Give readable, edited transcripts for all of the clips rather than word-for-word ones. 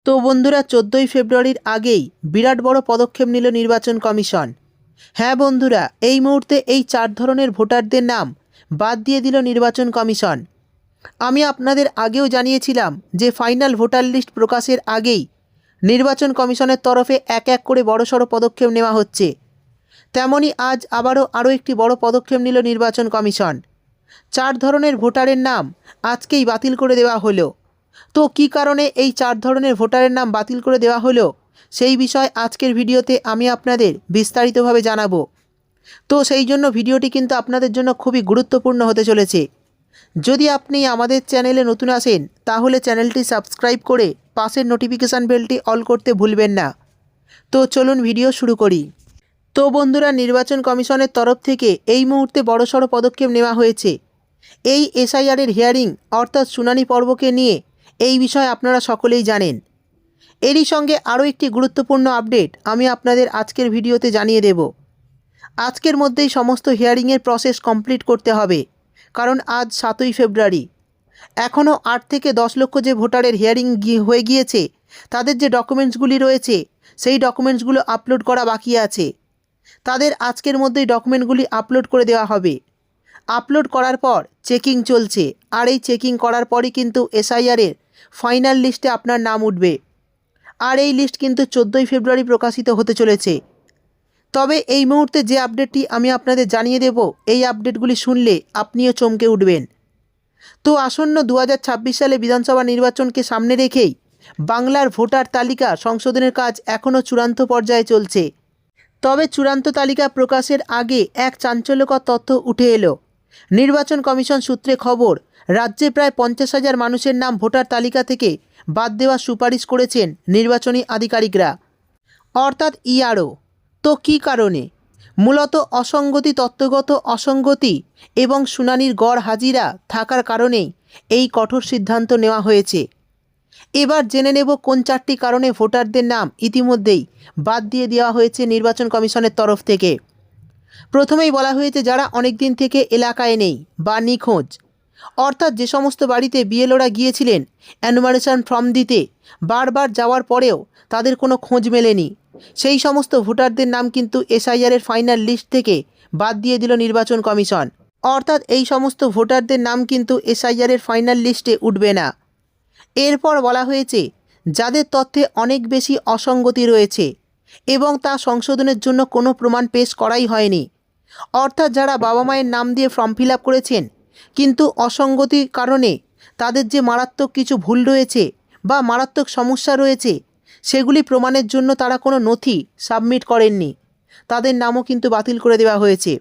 তো বন্ধুরা 14ই ফেব্রুয়ারির আগেই বিরাট বড় পদক্ষেপ নিল নির্বাচন কমিশন। হ্যাঁ বন্ধুরা, এই মুহূর্তে এই 4 ধরনের ভোটারদের নাম বাদ দিয়ে দিল নির্বাচন কমিশন। আমি আপনাদের আগেও জানিয়েছিলাম যে ফাইনাল ভোটার লিস্ট প্রকাশের আগেই নির্বাচন কমিশনের তরফে এক এক করে বড়সড় পদক্ষেপ নেওয়া হচ্ছে। তেমনি আজ আরও একটি বড় পদক্ষেপ নিল নির্বাচন কমিশন। 4 ধরনের ভোটারের নাম আজকেই বাতিল করে দেওয়া হলো। তো কী কারণে এই 4 ধরনের ভোটারের নাম বাতিল করে দেওয়া হলো সেই বিষয় আজকের ভিডিওতে আমি আপনাদের বিস্তারিতভাবে জানাবো। তো সেই জন্য ভিডিওটি কিন্তু আপনাদের জন্য খুবই গুরুত্বপূর্ণ হতে চলেছে। যদি আপনি আমাদের চ্যানেলে নতুন আসেন তাহলে চ্যানেলটি সাবস্ক্রাইব করে পাশের নোটিফিকেশান বেলটি অল করতে ভুলবেন না। তো চলুন ভিডিও শুরু করি। তো বন্ধুরা, নির্বাচন কমিশনের তরফ থেকে এই মুহূর্তে বড়সড় পদক্ষেপ নেওয়া হয়েছে। এই এসআইআরের হিয়ারিং অর্থাৎ শুনানি পর্বকে নিয়ে এই বিষয়ে আপনারা সকলেই জানেন। এরই সঙ্গে আরও একটি গুরুত্বপূর্ণ আপডেট আমি আপনাদের আজকের ভিডিওতে জানিয়ে দেব। আজকের মধ্যেই সমস্ত হিয়ারিংয়ের প্রসেস কমপ্লিট করতে হবে, কারণ আজ 7ই ফেব্রুয়ারি। এখনও 8 থেকে 10 লক্ষ যে ভোটারের হিয়ারিং হয়ে গিয়েছে তাদের যে ডকুমেন্টসগুলি রয়েছে সেই ডকুমেন্টসগুলো আপলোড করা বাকি আছে। তাদের আজকের মধ্যেই ডকুমেন্টগুলি আপলোড করে দেওয়া হবে। আপলোড করার পর চেকিং চলছে, আর এই চেকিং করার পরই কিন্তু এসআইআরের ফাইনাল লিস্টে আপনার নাম উঠবে। আর এই লিস্ট কিন্তু 14ই ফেব্রুয়ারি প্রকাশিত হতে চলেছে। তবে এই মুহূর্তে যে আপডেটটি আমি আপনাদের জানিয়ে দেব, এই আপডেটগুলি শুনলে আপনিও চমকে উঠবেন। তো আসন্ন 2026 সালে বিধানসভা নির্বাচনকে সামনে রেখেই বাংলার ভোটার তালিকা সংশোধনের কাজ এখনও চূড়ান্ত পর্যায়ে চলছে। তবে চূড়ান্ত তালিকা প্রকাশের আগে এক চাঞ্চল্যকর তথ্য উঠে এলো। নির্বাচন কমিশন সূত্রে খবর, রাজ্যে প্রায় 50,000 মানুষের নাম ভোটার তালিকা থেকে বাদ দেওয়ার সুপারিশ করেছেন নির্বাচনী আধিকারিকরা, অর্থাৎ ইআরও। তো কী কারণে? মূলত অসঙ্গতি, তত্ত্বগত অসঙ্গতি এবং শুনানির গড় হাজিরা থাকার কারণেই এই কঠোর সিদ্ধান্ত নেওয়া হয়েছে। এবার জেনে নেব কোন 4টি কারণে ভোটারদের নাম ইতিমধ্যেই বাদ দিয়ে দেওয়া হয়েছে নির্বাচন কমিশনের তরফ থেকে। প্রথমেই বলা হয়েছে যারা অনেক দিন থেকে এলাকায় নেই বা নিখোঁজ, অর্থাৎ যে সমস্ত বাড়িতে বিএলওরা গিয়েছিলেন অ্যানুমারেশন ফর্ম দিতে, বারবার যাওয়ার পরেও তাদের কোনো খোঁজ মেলেনি, সেই সমস্ত ভোটারদের নাম কিন্তু এসআইআরের ফাইনাল লিস্ট থেকে বাদ দিয়ে দিল নির্বাচন কমিশন। অর্থাৎ এই সমস্ত ভোটারদের নাম কিন্তু এসআইআরের ফাইনাল লিস্টে উঠবে না। এরপর বলা হয়েছে যাদের তথ্যে অনেক বেশি অসঙ্গতি রয়েছে এবং তা সংশোধনের জন্য কোনো প্রমাণ পেশ করাই হয়নি, অর্থাৎ যারা বাবা মায়ের নাম দিয়ে ফর্ম ফিল আপ করেছেন কিন্তু অসঙ্গতির কারণে তাদের যে মারাত্মক কিছু ভুল রয়েছে বা মারাত্মক সমস্যা রয়েছে সেগুলি প্রমাণের জন্য তারা কোনো নথি সাবমিট করেননি, তাদের নামও কিন্তু বাতিল করে দেওয়া হয়েছে।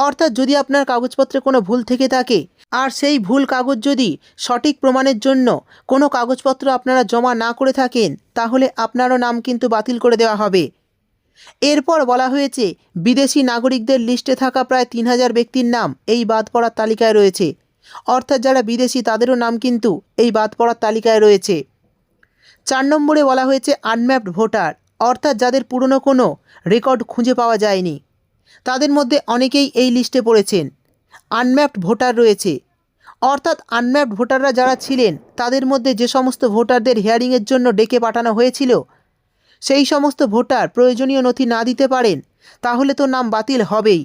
অর্থাৎ যদি আপনার কাগজপত্রে কোনো ভুল থেকে থাকে আর সেই ভুল কাগজ যদি সঠিক প্রমাণের জন্য কোনো কাগজপত্র আপনারা জমা না করে থাকেন তাহলে আপনারও নাম কিন্তু বাতিল করে দেওয়া হবে। এরপর বলা হয়েছে বিদেশি নাগরিকদের লিস্টে থাকা প্রায় 3,000 ব্যক্তির নাম এই বাদ পড়ার তালিকায় রয়েছে, অর্থাৎ যারা বিদেশি তাদেরও নাম কিন্তু এই বাদ পড়ার তালিকায় রয়েছে। 4 নম্বরে বলা হয়েছে আনম্যাপড ভোটার, অর্থাৎ যাদের পুরনো কোনো রেকর্ড খুঁজে পাওয়া যায়নি, তাদের মধ্যে অনেকেই এই লিস্টে পড়েছেন। আনম্যাপড ভোটার রয়েছে, অর্থাৎ আনম্যাপড ভোটাররা যারা ছিলেন তাদের মধ্যে যে সমস্ত ভোটারদের হিয়ারিংয়ের জন্য ডেকে পাঠানো হয়েছিল সেই সমস্ত ভোটার প্রয়োজনীয় নথি না দিতে পারেন তাহলে তো নাম বাতিল হবেই।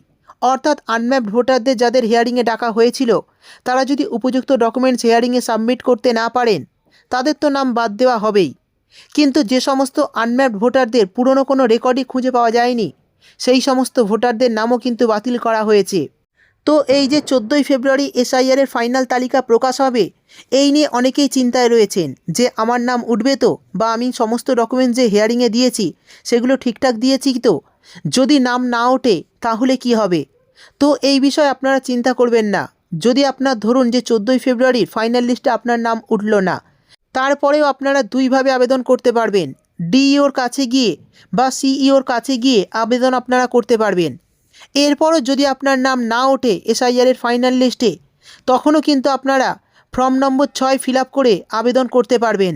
অর্থাৎ আনম্যাপড ভোটারদের যাদের হিয়ারিংয়ে ডাকা হয়েছিল তারা যদি উপযুক্ত ডকুমেন্টস হিয়ারিংয়ে সাবমিট করতে না পারেন তাদের তো নাম বাদ দেওয়া হবেই। কিন্তু যে সমস্ত আনম্যাপড ভোটারদের পুরনো কোনো রেকর্ডই খুঁজে পাওয়া যায়নি সেই সমস্ত ভোটারদের নামও কিন্তু বাতিল করা হয়েছে। তো এই যে 14ই ফেব্রুয়ারি এসআইআরের ফাইনাল তালিকা প্রকাশ হবে, এই নিয়ে অনেকেই চিন্তায় রয়েছেন যে আমার নাম উঠবে তো, বা আমি সমস্ত ডকুমেন্টস যে হিয়ারিংয়ে দিয়েছি সেগুলো ঠিকঠাক দিয়েছি তো, যদি নাম না ওঠে তাহলে কি হবে? তো এই বিষয়ে আপনারা চিন্তা করবেন না। যদি আপনার ধরুন যে 14ই ফেব্রুয়ারির ফাইনাল লিস্টে আপনার নাম উঠল না, তারপরেও আপনারা দুইভাবে আবেদন করতে পারবেন। ডিইওর কাছে গিয়ে বা সিইওর কাছে গিয়ে আবেদন আপনারা করতে পারবেন। এরপরও যদি আপনার নাম না ওঠে এসআইআরের ফাইনাল লিস্টে তখনও কিন্তু আপনারা ফর্ম নম্বর 6 ফিল আপ করে আবেদন করতে পারবেন।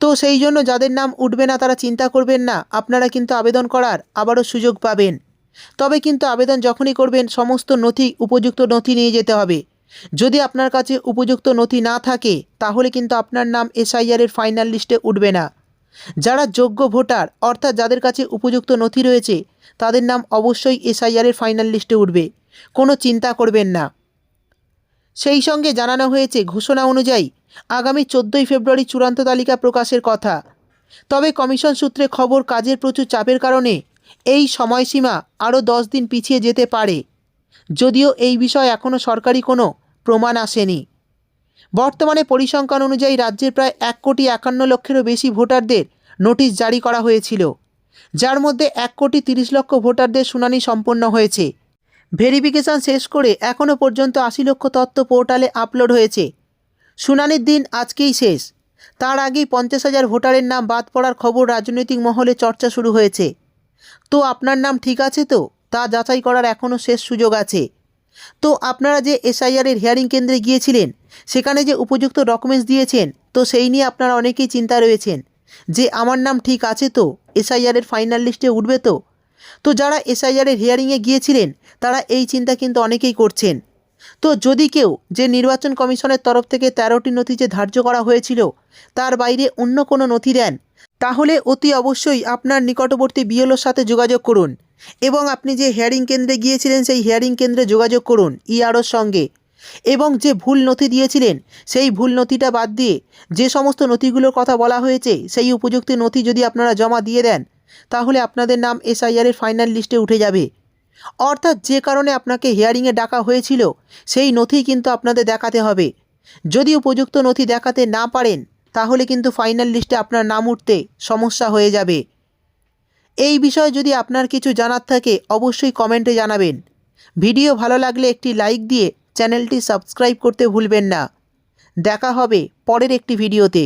তো সেই জন্য যাদের নাম উঠবে না তারা চিন্তা করবেন না, আপনারা কিন্তু আবেদন করার আবারও সুযোগ পাবেন। তবে কিন্তু আবেদন যখনই করবেন সমস্ত নথি, উপযুক্ত নথি নিয়ে যেতে হবে। যদি আপনার কাছে উপযুক্ত নথি না থাকে তাহলে কিন্তু আপনার নাম এসআইআরের ফাইনাল লিস্টে উঠবে না। যারা যোগ্য ভোটার অর্থাৎ যাদের কাছে উপযুক্ত নথি রয়েছে তাদের নাম অবশ্যই এসআইআরের ফাইনাল লিস্টে উঠবে, কোনো চিন্তা করবেন না। সেই সঙ্গে জানানো হয়েছে ঘোষণা অনুযায়ী আগামী 14ই ফেব্রুয়ারি চূড়ান্ত তালিকা প্রকাশের কথা। তবে কমিশন সূত্রে খবর কাজের প্রচুর চাপের কারণে এই সময়সীমা আরও 10 দিন পিছিয়ে যেতে পারে, যদিও এই বিষয়ে এখনও সরকারি কোনো প্রমাণ আসেনি। বর্তমানে পরিসংখ্যান অনুযায়ী রাজ্যের প্রায় 1,51,00,000-এরও বেশি ভোটারদের নোটিশ জারি করা হয়েছিল, যার মধ্যে 1,30,00,000 ভোটারদের শুনানি সম্পন্ন হয়েছে। ভেরিফিকেশন শেষ করে এখনও পর্যন্ত 80 লক্ষ তথ্য পোর্টালে আপলোড হয়েছে। শুনানির দিন আজকেই শেষ। তার আগেই 50,000 ভোটারের নাম বাদ পড়ার খবর রাজনৈতিক মহলে চর্চা শুরু হয়েছে। তো আপনার নাম ঠিক আছে তো, তা যাচাই করার এখনও শেষ সুযোগ আছে। তো আপনারা যে এসআইআরের হিয়ারিং কেন্দ্রে গিয়েছিলেন সেখানে যে উপযুক্ত ডকুমেন্টস দিয়েছেন, তো সেই নিয়ে আপনারা অনেকেই চিন্তা রয়েছেন যে আমার নাম ঠিক আছে তো, এসআইআরের ফাইনাল লিস্টে উঠবে তো। তো যারা এসআইআরের হিয়ারিংয়ে গিয়েছিলেন তারা এই চিন্তা কিন্তু অনেকেই করছেন। তো যদি কেউ যে নির্বাচন কমিশনের তরফ থেকে 13টি নথি যে ধার্য করা হয়েছিল তার বাইরে অন্য কোনো নথি দেন, তাহলে অতি অবশ্যই আপনার নিকটবর্তী বিএলওর সাথে যোগাযোগ করুন এবং আপনি যে হিয়ারিং কেন্দ্রে গিয়েছিলেন সেই হিয়ারিং কেন্দ্রে যোগাযোগ করুন ইআরওর সঙ্গে, এবং যে ভুল নথি দিয়েছিলেন সেই ভুল নথিটা বাদ দিয়ে যে সমস্ত নথিগুলোর কথা বলা হয়েছে সেই উপযুক্ত নথি যদি আপনারা জমা দিয়ে দেন তাহলে আপনাদের নাম এসআইআরের ফাইনাল লিস্টে উঠে যাবে। অর্থাৎ যে কারণে আপনাকে হিয়ারিংয়ে ডাকা হয়েছিল সেই নথি কিন্তু আপনাদের দেখাতে হবে। যদি উপযুক্ত নথি দেখাতে না পারেন তাহলে কিন্তু ফাইনাল লিস্টে আপনার নাম উঠতে সমস্যা হয়ে যাবে। এই বিষয়ে যদি আপনার কিছু জানার থাকে অবশ্যই কমেন্টে জানাবেন। ভিডিও ভালো লাগলে একটি লাইক দিয়ে চ্যানেলটি সাবস্ক্রাইব করতে ভুলবেন না। দেখা হবে পরের একটি ভিডিওতে।